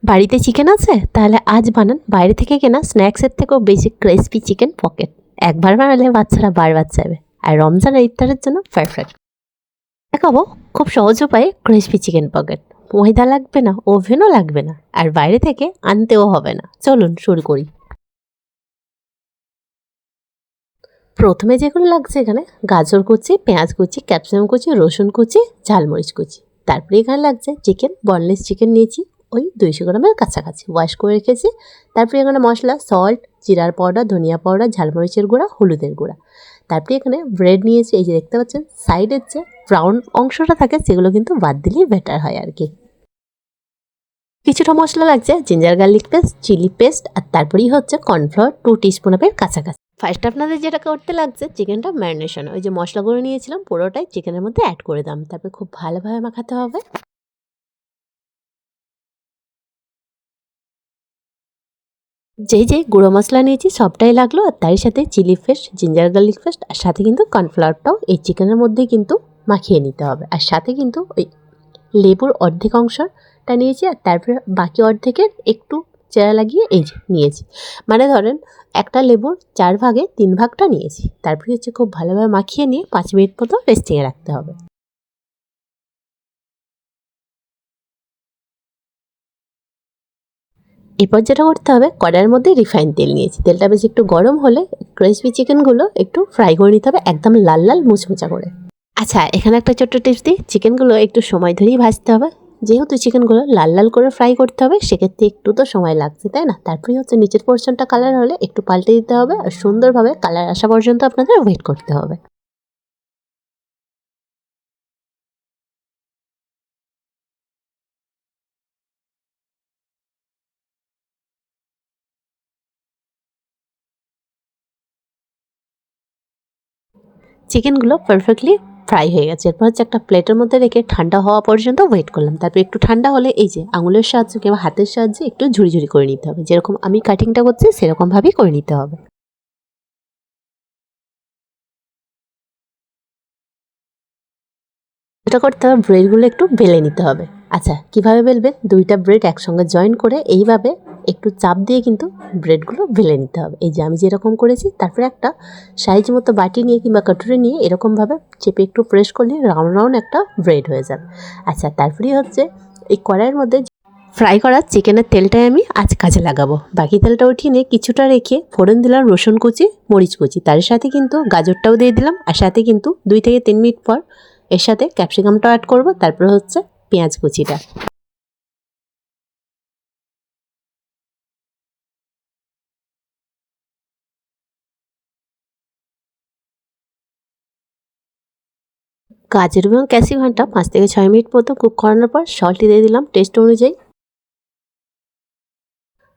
বাড়িতে চিকেন আছে? তাহলে আজ বানান বাইরে থেকে কেনা স্ন্যাক্সের থেকেও বেশি ক্রিসপি চিকেন পকেট। একবার বানালে বাচ্চারা বারবার চাইবে, আর রমজান আর ইফতারের জন্য পারফেক্ট। দেখাবো খুব সহজ উপায়ে ক্রিসপি চিকেন পকেট। ময়দা লাগবে না, ওভেনও লাগবে না, আর বাইরে থেকে আনতেও হবে না। চলুন শুরু করি। প্রথমে যেগুলো লাগছে এখানে গাজর কুচি, পেঁয়াজ কুচি, ক্যাপসিকাম কুচি, রসুন কুচি, ঝালমরিচ কুচি। তারপরে এখানে লাগছে চিকেন, বনলেস চিকেন নিয়েছি ওই 200 গ্রামের কাছাকাছি, ওয়াশ করে রেখেছি। তারপরে এখানে মশলা সল্ট, জিরার পাউডার, ধনিয়া পাউডার, ঝালমরিচের গুঁড়া, হলুদের গুঁড়া। তারপরে এখানে ব্রেড নিয়েছি, এই যে দেখতে পাচ্ছেন সাইডের যে ব্রাউন অংশটা থাকে সেগুলো কিন্তু বাদ দিলেই বেটার হয় আর কি। কিছুটা মশলা লাগছে ginger garlic paste, chilli paste, আর তারপরেই হচ্ছে কর্নফ্লাওয়ার 2 টিস্পুনের কাছাকাছি। ফার্স্ট আপনাদের যেটা করতে লাগছে চিকেনটা ম্যারিনেশন, ওই যে মশলাগুলো নিয়েছিলাম পুরোটাই চিকেনের মধ্যে অ্যাড করে দিলাম। তারপরে খুব ভালোভাবে মাখাতে হবে। যেই গুঁড়ো মশলা নিয়েছি সবটাই লাগলো, আর তারই সাথে chilli paste, ginger garlic paste, আর সাথে কিন্তু কর্নফ্লাওয়ারটাও এই চিকেনের মধ্যেই কিন্তু মাখিয়ে নিতে হবে। আর সাথে কিন্তু ওই লেবুর অর্ধেক অংশটা নিয়েছি, আর তারপরে বাকি অর্ধেকের একটু চেরা লাগিয়ে এই যে নিয়েছি। মানে ধরেন একটা লেবুর 4 ভাগে 3 ভাগটা নিয়েছি। তারপরে হচ্ছে খুব ভালোভাবে মাখিয়ে নিয়ে 5 মিনিট মতো রেস্টিংয়ে রাখতে হবে। এরপর যেটা করতে হবে, কড়াইয়ের মধ্যে রিফাইন তেল নিয়েছি। তেলটা বেশ একটু গরম হলে ক্রিসপি চিকেনগুলো একটু ফ্রাই করে নিতে হবে, একদম লাল লাল মুচমুচা করে। আচ্ছা, এখানে একটা ছোট্ট টিপস দিই, চিকেনগুলো একটু সময় ধরেই ভাজতে হবে। যেহেতু চিকেনগুলো লাল লাল করে ফ্রাই করতে হবে, সেক্ষেত্রে একটু তো সময় লাগছে, তাই না? তারপরে হচ্ছে নিচের পোর্শনটা কালার হলে একটু পাল্টে দিতে হবে, আর সুন্দরভাবে কালার আসা পর্যন্ত আপনাদের ওয়েট করতে হবে। চিকেনগুলো পারফেক্টলি ফ্রাই হয়ে গেছে। এরপর হচ্ছে একটা প্লেটের মধ্যে রেখে ঠান্ডা হওয়া পর্যন্ত ওয়েট করলাম। তারপর একটু ঠান্ডা হলে এই যে আঙুলের সাহায্যে কিংবা হাতের সাহায্যে একটু ঝুড়ি ঝুড়ি করে নিতে হবে। যেরকম আমি কাটিংটা করছি সেরকমভাবেই করে নিতে হবে। যেটা করতে হবে, ব্রেডগুলো একটু বেলে নিতে হবে। আচ্ছা, কিভাবে বেলবেন? 2টা ব্রেড একসঙ্গে জয়েন করে এইভাবে একটু চাপ দিয়ে কিন্তু ব্রেডগুলো বেলে নিতে হবে। এই যে আমি যেরকম করেছি। তারপরে একটা সাইজ মতো বাটি নিয়ে কিংবা কাটুরি নিয়ে এরকমভাবে চেপে একটু প্রেস করলে রাউন্ড রাউন্ড একটা ব্রেড হয়ে যাবে। আচ্ছা, তারপরেই হচ্ছে এই কড়াইয়ের মধ্যে ফ্রাই করা চিকেনের তেলটাই আমি আজ কাজে লাগাবো। বাকি তেলটা উঠিয়ে নিয়ে কিছুটা রেখে ফোড়ন দিলাম রসুন কুচি, মরিচ কুচি, তার সাথে কিন্তু গাজরটাও দিয়ে দিলাম, আর সাথে কিন্তু 2 থেকে 3 মিনিট পর এর সাথে ক্যাপসিকামটাও অ্যাড করব। তারপরে হচ্ছে পেঁয়াজ কুচিটা। গাজর এবং ক্যাপসিকামটা 5 থেকে 6 মিনিট মতো কুক করানোর পর সল্ট দিয়ে দিলাম টেস্ট অনুযায়ী।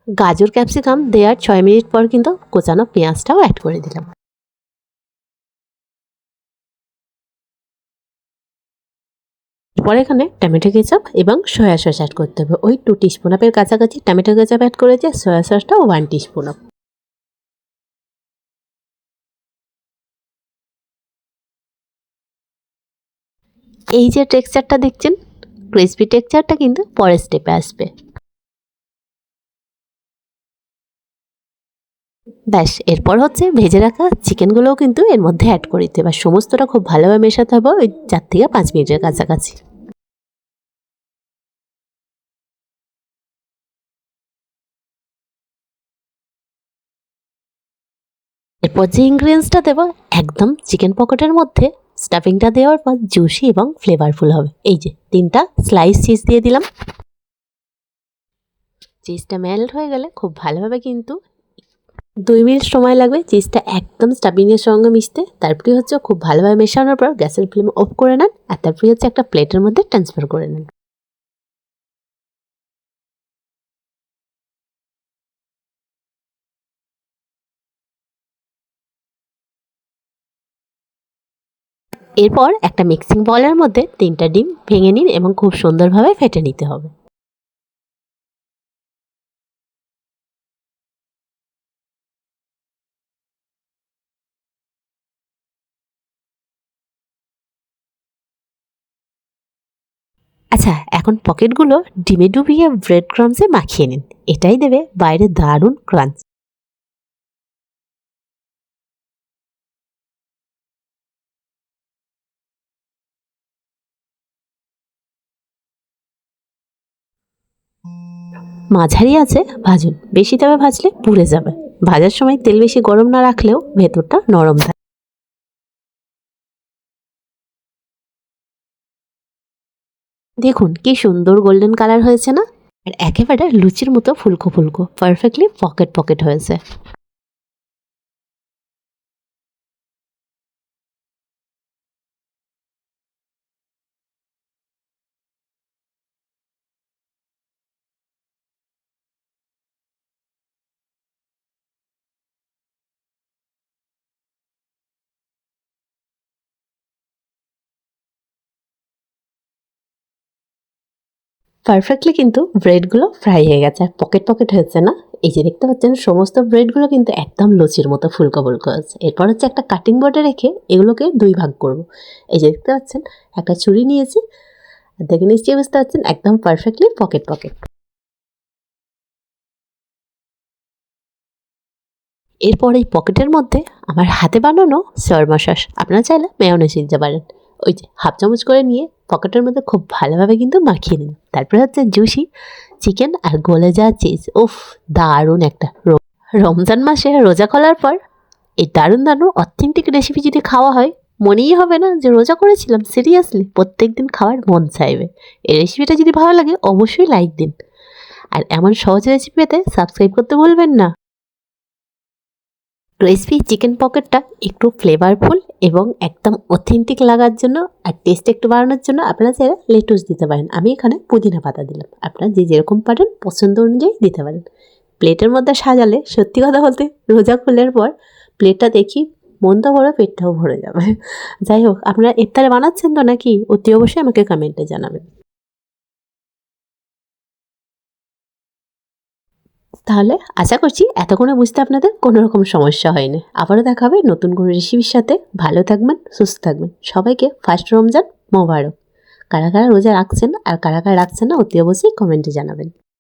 গাজর ক্যাপসিকাম দেওয়ার 6 মিনিট পর কিন্তু কোচানো পেঁয়াজটাও অ্যাড করে দিলাম। এরপর এখানে টমেটো কেচাপ এবং সয়া সস অ্যাড করতে হবে। ওই 2 টিস্পুন আপের কাছাকাছি টমেটো কেচাপ অ্যাড করেছে, সয়া সসটা 1 টিস্পুন। এই যে টেক্সচারটা দেখছেন, ক্রিসপি টেক্সচারটা কিন্তু পরের স্টেপে আসবে। ব্যাস, এরপর হচ্ছে ভেজে রাখা চিকেনগুলোও কিন্তু এর মধ্যে অ্যাড করে দিতে হবে। এবার সমস্তটা খুব ভালোভাবে মেশাতে হবে ওই 4 থেকে 5 মিনিটের কাছাকাছি। এরপর যে ইনগ্রিডিয়েন্টসটা দেবো, একদম চিকেন পকেটের মধ্যে স্টাফিংটা দেওয়ার পর জুসি এবং ফ্লেভারফুল হবে। এই যে 3টা স্লাইস চিজ দিয়ে দিলাম। চিজটা মেল্ট হয়ে গেলে খুব ভালোভাবে কিন্তু 2 মিনিট সময় লাগবে চিজটা একদম স্টাফিংয়ের সঙ্গে মিশতে। তারপরে হচ্ছে খুব ভালোভাবে মেশানোর পর গ্যাসের ফ্লেম অফ করে নেন, আর তারপরে হচ্ছে একটা প্লেটের মধ্যে ট্রান্সফার করে নেন। এরপর একটা মিক্সিং বলের মধ্যে 3টা ডিম ভেঙে নিন এবং খুব সুন্দরভাবে ফেটে নিতে হবে। আচ্ছা, এখন পকেটগুলো ডিমে ডুবিয়ে ব্রেড ক্রাম্সে মাখিয়ে নিন। এটাই দেবে বাইরে দারুণ ক্রাঞ্চ। মাঝারি আছে ভাজুন, বেশি তাপে ভাজলে পুড়ে যাবে। ভাজার সময় তেল বেশি গরম না রাখলেও ভেতরটা নরম থাকে। দেখুন কি সুন্দর গোল্ডেন কালার হয়েছে না? আর একেবারে লুচির মতো ফুলকো ফুলকো পারফেক্টলি পকেট পকেট হয়েছে। পারফেক্টলি কিন্তু ব্রেডগুলো ফ্রাই হয়ে গেছে আর পকেট পকেট হয়েছে না? এই যে দেখতে পাচ্ছেন সমস্ত ব্রেডগুলো কিন্তু একদম লুচির মতো ফুলকো ফুলকো আছে। এরপর হচ্ছে একটা কাটিং বোর্ডে রেখে এগুলোকে দুই ভাগ করব। এই যে দেখতে পাচ্ছেন একটা ছুরি নিয়েছি, আর দেখে নিশ্চয়ই বুঝতে পারছেন একদম পারফেক্টলি পকেট পকেট। এরপর এই পকেটের মধ্যে আমার হাতে বানানো শর্মা সস, আপনারা চাইলে মেয়োনেজ দিতে পারেন। ওই যে হাফ চামচ করে নিয়ে পকেটের মধ্যে খুব ভালোভাবে কিন্তু মাখিয়ে নিন। তারপরে হচ্ছে জুসি চিকেন আর গলে যাওয়া চিজ। উফ, দারুণ একটা রমজান মাসে রোজা খোলার পর এই দারুণ দারুণ অথেন্টিক রেসিপি যদি খাওয়া হয়, মনেই হবে না যে রোজা করেছিলাম। সিরিয়াসলি প্রত্যেক দিন খাওয়ার মন চাইবে। এই রেসিপিটা যদি ভালো লাগে অবশ্যই লাইক দিন, আর এমন সহজ রেসিপি পেতে সাবস্ক্রাইব করতে ভুলবেন না। ক্রিসপি চিকেন পকেটটা একটু ফ্লেভারফুল এবং একদম অথেন্টিক লাগার জন্য আর টেস্ট একটু বাড়ানোর জন্য আপনারা চাইলে লেটুস দিতে পারেন। আমি এখানে পুদিনা পাতা দিলাম, আপনারা যে যেরকম পারেন পছন্দ অনুযায়ী দিতে পারেন। প্লেটের মধ্যে সাজালে সত্যি কথা বলতে রোজা খোলার পর প্লেটটা দেখি মন তো ভরে, পেটটাও ভরে যাবে। যাই হোক, আপনারা ইফতারে বানাচ্ছেন তো নাকি? অতি অবশ্যই আমাকে কমেন্টে জানাবেন। তাহলে আশা করছি এতক্ষণে বুঝতে আপনাদের কোনো রকম সমস্যা হয়নি। আবারও দেখা হবে নতুন কোনো রেসিপির সাথে। ভালো থাকবেন, সুস্থ থাকবেন। সবাইকে ফার্স্ট রমজান মোবারক। কারা কারা রোজা রাখছেন আর কারা কারা রাখছেন না অতি অবশ্যই কমেন্টে জানাবেন।